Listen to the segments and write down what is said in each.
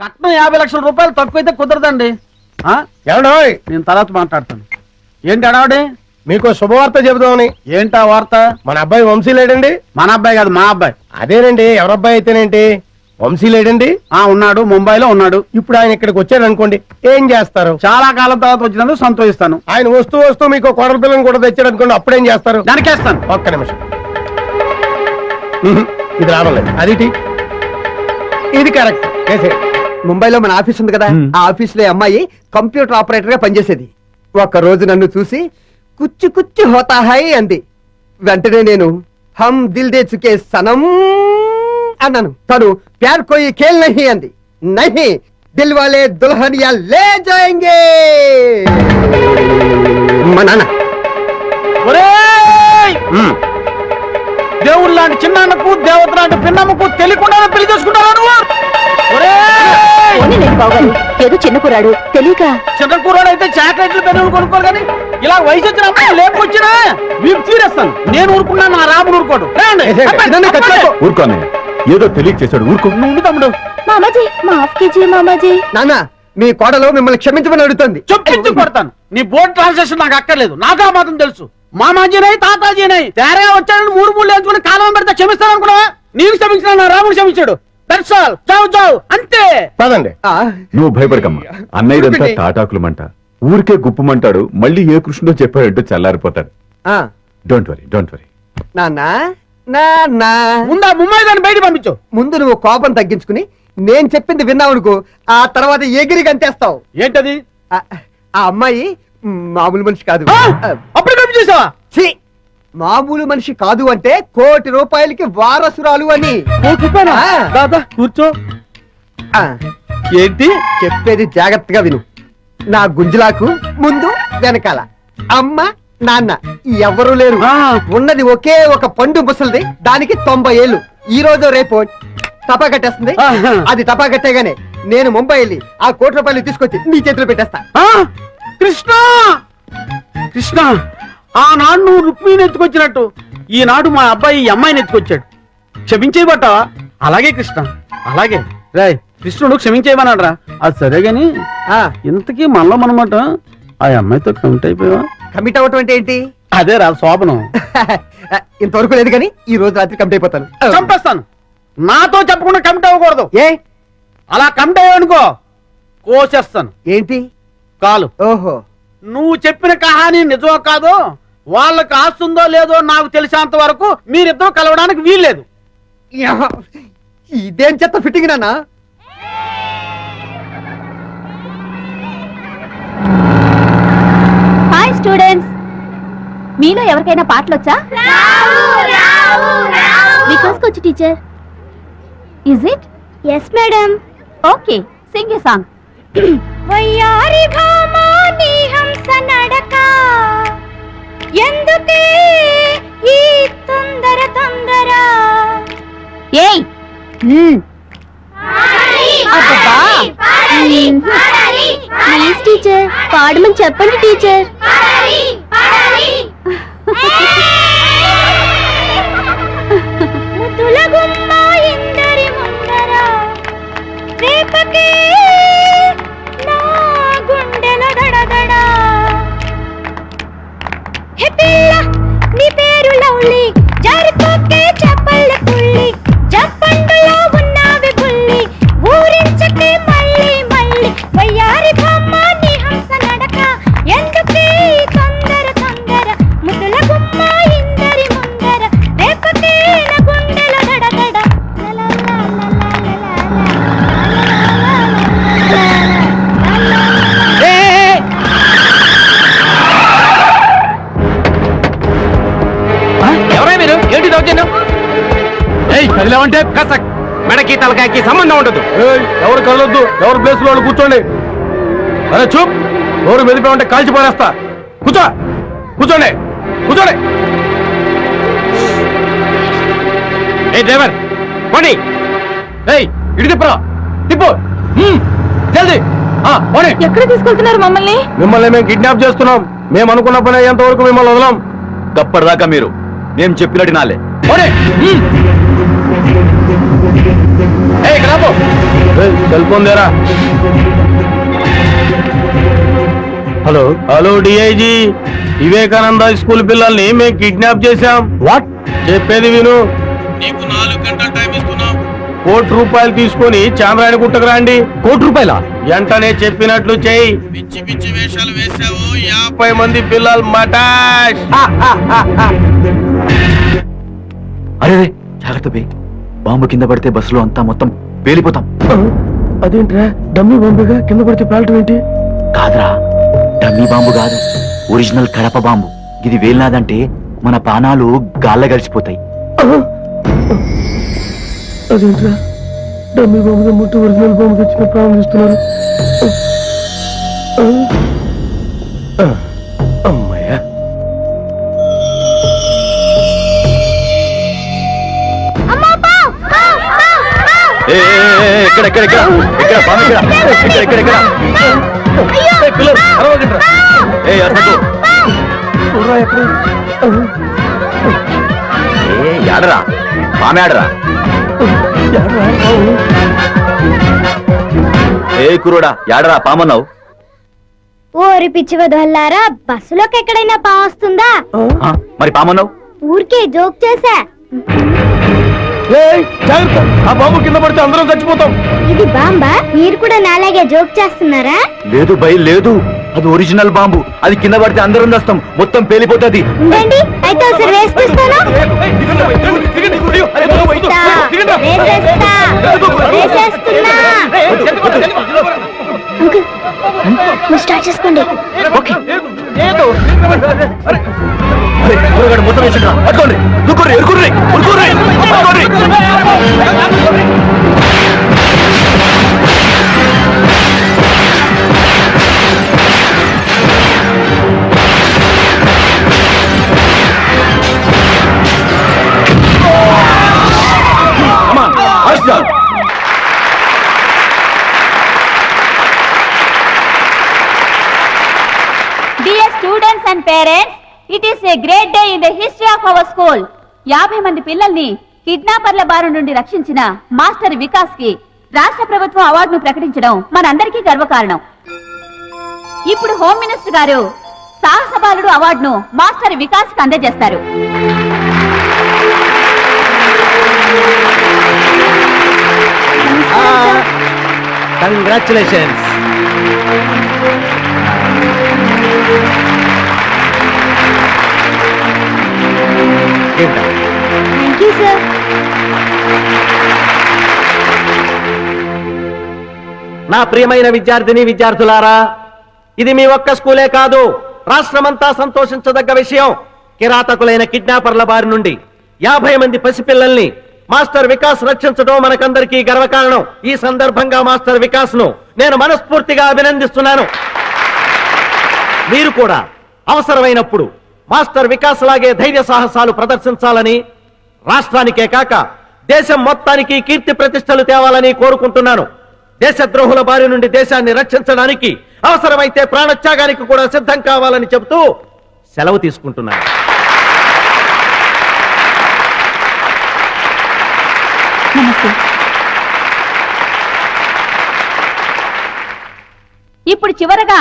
కట్నం 50 లక్షల రూపాయలు తక్కువైతే కుదరదండి. ఏమండోయ్, నేను తర్వాత మాట్లాడతాను. ఏంటి అడావుడి? మీకు శుభవార్త చెబుదామని. ఏంటా వార్త? మన అబ్బాయి వంశీ లేడండి. మన అబ్బాయి కాదు, మా అబ్బాయి. అదేనండి, ఎవరబ్బాయి అయితేనేంటి, వంశీ లేడండి. ఉన్నాడు, ముంబైలో ఉన్నాడు. ఇప్పుడు ఆయన ఇక్కడికి వచ్చాడు అనుకోండి, ఏం చేస్తారు? చాలా కాలం తర్వాత వచ్చినందుకు సంతోషిస్తాను. ఆయన వస్తూ వస్తూ మీకు కోడల పిల్లని కూడా తెచ్చాడు అనుకోండి, అప్పుడేం చేస్తారు? దానికేస్తాను. ఒక్క నిమిషం, ఇది రావలేదు. అది ఇది కరెక్ట్. ముంబైలో మన ఆఫీస్ ఉంది కదా, ఆ ఆఫీస్ లో అమ్మాయి కంప్యూటర్ ఆపరేటర్ గా పనిచేసేది. ఒక రోజు నన్ను చూసి కుచ్చు కుచ్చు హోతా హై అంది. వెంటనే నేను హమ్ దిల్ దే చుకే సనం అన్నాను. తను ప్యార్ కోయి ఖేల్ నహీ అంది. నహీ, దిల్ వాలే దుల్హనియా లే జాయేంగే. మా నాన్న దేవుడు లాంటి చిన్నాన్నకు, దేవత లాంటి పిన్నమ్మకు తెలియకుండానే పెళ్లి చేసుకుంటారా నువ్వు? ఏదో చిన్న కురాడు తెలియక. చిన్న కూరాడు అయితే చాక్లెట్లు పెన్నులు కొనుక్కోరు కానీ ఇలా వయసు వచ్చిన అమ్మాయి లేకొచ్చినా వీపు తీరేస్తాను. నేను ఊరుకున్నా, నా రాముడు ఊరుకోడు. ఊరుకోనే, ఏదో తెలియక చేశాడు. ఊరుకో. నువ్వు తమ్ముడు. మామాజీ, మాఫ్ కీజియే మామాజీ. నాన్న, మీ కోడలు మిమ్మల్ని క్షమించమని అడుగుతుంది. చొప్పించి కొడతాను. నీ బోర్డు ట్రాన్సాక్షన్ నాకు అక్కర్లేదు. నాకు ఆ మాత్రం తెలుసు. మామాజీనై తాతాజీనై తేరగా వచ్చాడని మూడు వేసుకుని కాలం పెడితే క్షమిస్తాను అనుకున్నావా? నేను క్షమించిన, నా రాముడు క్షమించాడు. అంతే. పదండి. నువ్వు భయపడకమ్మా. అన్నయ్య ఇదంతా తాటాకులమంట, ఊరికే గుప్పమంటాడు. మళ్ళీ ఏ కృష్ణుడో చెప్పాడంటూ చల్లారిపోతాడు. Don't worry, don't worry. ముందు ముంబై దాన్ని బయట పంపించు. ముందు నువ్వు కోపం తగ్గించుకుని నేను చెప్పింది విన్నావనుకో, ఆ తర్వాత ఎగిరి గంతేస్తావు. ఏంటది? ఆ అమ్మాయి మామూలు మనిషి కాదు. అప్పుడు పంపించేసావా? మామూలు మనిషి కాదు అంటే ₹1 కోటి వారసురాలు అని. దాదా కూర్చో. ఏంటి చెప్పేది జాగ్రత్తగా విను. నా గుంజులాకు ముందు వెనకాల అమ్మ నాన్న ఎవరు లేరు. ఉన్నది ఒకే ఒక పండు ముసలిది, దానికి 90 ఏళ్ళు. ఈ రోజు రేపు టపా కట్టేస్తుంది. అది టపా కట్టేగానే నేను ముంబై వెళ్ళి ఆ ₹1 కోటి తీసుకొచ్చి నీ చేతిలో పెట్టేస్తా. కృష్ణ, కృష్ణ, ఆనాడు నువ్వు రుక్మిణిని ఎత్తుకొచ్చినట్టు ఈనాడు మా అబ్బాయి ఈ అమ్మాయిని ఎత్తుకొచ్చాడు. క్షమించేయబట్టావా? అలాగే కృష్ణ, అలాగే. రాయ్, కృష్ణుడు క్షమించేయమన్నాడు. అది సరే గాని ఇంతకీ మనలో మనమాట ఆ అమ్మాయితో కమిట్ అయిపోయావా? కమిట్ అవటం అంటే ఏంటి? అదే రా శోభనం. ఇంతవరకు లేదు కానీ ఈ రోజు రాత్రి కమిట్ అయిపోతాను. చంపేస్తాను. నాతో చెప్పకుండా కమిట్ అవ్వకూడదు. ఏ అలా కమిట్ అయ్యానుకో కోసేస్తాను. ఏంటి? కాలు. ఓహో, నువ్వు చెప్పిన కహాని నిజమో కాదో, వాళ్ళకి ఆస్తుందో లేదో నాకు తెలిసేంత వరకు మీరిద్దరూ కలవడానికి వీల్లేదు. ఇదేం చెత్త ఫిట్టింగ్ నాన్న. హాయ్ స్టూడెంట్స్, మీలో ఎవరికైనా పాటలు వచ్చా? మీకోసకొచ్చు teacher. Is it? Yes madam. Okay, sing a song. వయ్యారి భామా నీ హంస నడక, ఎందుకే ఈ తొందర తొందర. ఏయ్ ప్లీజ్ టీచర్, పాడమని చెప్పండి టీచర్. ముద్దుల గుమ్మ ఇందరి ముందర, రేపకే నా గుండెల దడదడ. హే పిల్ల, నీ పేరు లవ్లీ, జారిపోకే చెప్పళ్ళ పుల్లి, జప్పండులో ఉన్నావి పుల్లి, ఊరించకే మళ్ళీ మళ్ళీ. వయ్యారి భామ నీ హంస నడక, ఎందుకే తొందర తొందర. ముద్దుల గుమ్మ ఇందరి ముందర, రేపకే నా గుండెల దడదడ. ఎవరై మీరు? ఏంటి దౌర్జన్యం? కదిలేమంటే కసక్ మెడకి తలకాయకి సంబంధం ఉండదు. ఎవరు కదలొద్దు, ఎవరు ప్లేస్ లో కూర్చోండి. అరే చూప్, ఎవరు మెదిపోమంటే కాల్చి పడేస్తా. కూర్చో, కూర్చోండి, కూర్చోండి. ఏ డ్రైవర్ పోనీ. ఇటు తిప్పరా, తిప్పు జల్దీ. ఎక్కడ తీసుకెళ్తున్నారు మమ్మల్ని? మిమ్మల్ని మేము కిడ్నాప్ చేస్తున్నాం. మేము అనుకున్న పని అయ్యేంత వరకు మిమ్మల్ని వదలం. తప్పటిదాకా మీరు నేను చెప్పినట్టు నాలే. సెల్ ఫోన్ దేరా. Hello hello DIG, Vivekananda school పిల్లల్ని మేము కిడ్నాప్ చేశాం. వాట్? చెప్పేది విను. నీకు 4 గంటల టైం ఇస్తున్నాం. ₹1,00,000 తీసుకొని చామరాయణ గుట్టకు రండి. ₹1,00,000? వెంటనే చెప్పినట్లు చెయ్యి. పిచ్చి పిచ్చి వేషాలు వేసావు, 50 మంది పిల్లలు మటాష్. అరే జాగ్రత్త బే, బాంబు కింద పడితే బస్సులో అంతా మొత్తం పేలిపోతాం. అదేంట్రా, డమ్మీ బాంబుగా కింద పడితే పేలటం ఏంటి? కాదురా, డమ్మీ బాంబు కాదు, ఒరిజినల్ కడప బాంబు. ఇది వేలినాదంటే మన ప్రాణాలు గాల్ల కలిసిపోతాయి. అదేంట్రా, డమ్మీ బాంబు ముట్టు ఒరిజినల్ బాంబు తెచ్చిన ప్రారంభిస్తున్నారు. అమ్మయ్యా. ఎక్కడ బాంబు ఎక్కడ? పిల్లలు అరవకండ్రా. చూడరా ఎక్కడ. ఆడరా బామె ఆడరా. ఏ కురుడా యాడరా పామన్నావు? ఓరి పిచ్చి వదల్లారా, బస్సులోకి ఎక్కడైనా పావస్తుందా? మరి పామన్నావు? ఊరికే జోక్ చేసా. జాగ్రత్త, ఆ బాంబు కింద పడితే అందరం చచ్చిపోతాం. ఇది బాంబా? మీరు కూడా నాలాగే జోక్ చేస్తున్నారా? లేదు బై లేదు, అది ఒరిజినల్ బాంబు. అది కింద పడితే అందరం వస్తాం, మొత్తం పేలిపోతుంది. ఉండండి, అయితే ఒకసారి వేసుకొస్తాను. స్టార్ట్ చేసుకోండి. మొత్తం వేసిండ్రా, పట్టుకోండి, దుక్కుర్రి, ఎరుకుర్రి, ఉరుకుర్రి, పట్టుకోండి. Dear students and parents, it is a great day in the history of our school. 50 మంది పిల్లల్ని కిడ్నాపర్ల బారి నుండి రక్షించిన మాస్టర్ వికాస్ కి రాష్ట్ర ప్రభుత్వం అవార్డును ప్రకటించడం మనందరికీ గర్వకారణం. ఇప్పుడు హోమ్ మినిస్టర్ గారు సాహస బాలుడు అవార్డును మాస్టర్ వికాస్ కి అందజేస్తారు. కంగ్రాచులేషన్స్. Thank you sir. నా ప్రియమైన విద్యార్థిని విద్యార్థులారా, ఇది మీ ఒక్క స్కూలే కాదు, రాష్ట్రమంతా సంతోషించదగ్గ విషయం. కిరాతకులైన కిడ్నాపర్ల బారి నుండి 50 మంది పసిపిల్లల్ని మాస్టర్ వికాస్ రక్షించడం మనకందరికీ గర్వకారణం. ఈ సందర్భంగా మాస్టర్ వికాస్ ను నేను మనస్ఫూర్తిగా అభినందిస్తున్నాను. మీరు కూడా అవసరమైనప్పుడు మాస్టర్ వికాస్ లాగే ధైర్య సాహసాలు ప్రదర్శించాలని, రాష్ట్రానికే కాక దేశం మొత్తానికి కీర్తి ప్రతిష్టలు తేవాలని కోరుకుంటున్నాను. దేశద్రోహుల బారి నుండి దేశాన్ని రక్షించడానికి అవసరమైతే ప్రాణత్యాగానికి కూడా సిద్ధం కావాలని చెబుతూ సెలవు తీసుకుంటున్నాను. నమస్తే. ఇప్పుడు చివరగా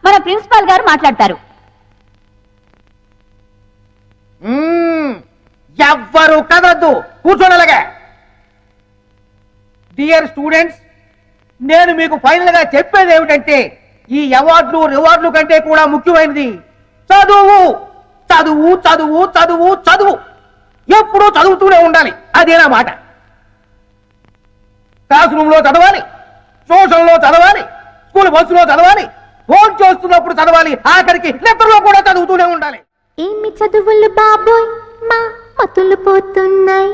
మన ప్రిన్సిపాల్ గారు మాట్లాడతారు. ఎవ్వరు కదద్దు, కూర్చోనలాగా. డియర్ స్టూడెంట్స్, నేను మీకు ఫైనల్ గా చెప్పేది ఏమిటంటే, ఈ అవార్డులు రివార్డులు కంటే కూడా ముఖ్యమైనది చదువు. చదువు చదువు చదువు చదువు, ఎప్పుడూ చదువుతూనే ఉండాలి. అదేనా మాట? క్లాస్ రూమ్ లో చదవాలి, ట్యూషన్ లో చదవాలి, స్కూల్ బస్సులో చదవాలి, ఫోన్ చేస్తున్నప్పుడు చదవాలి, ఆఖరికి నిద్రలో కూడా చదువుతూనే ఉండాలి. ఏమి చదువులు బాబోయ్, మా మతులు పోతున్నాయి.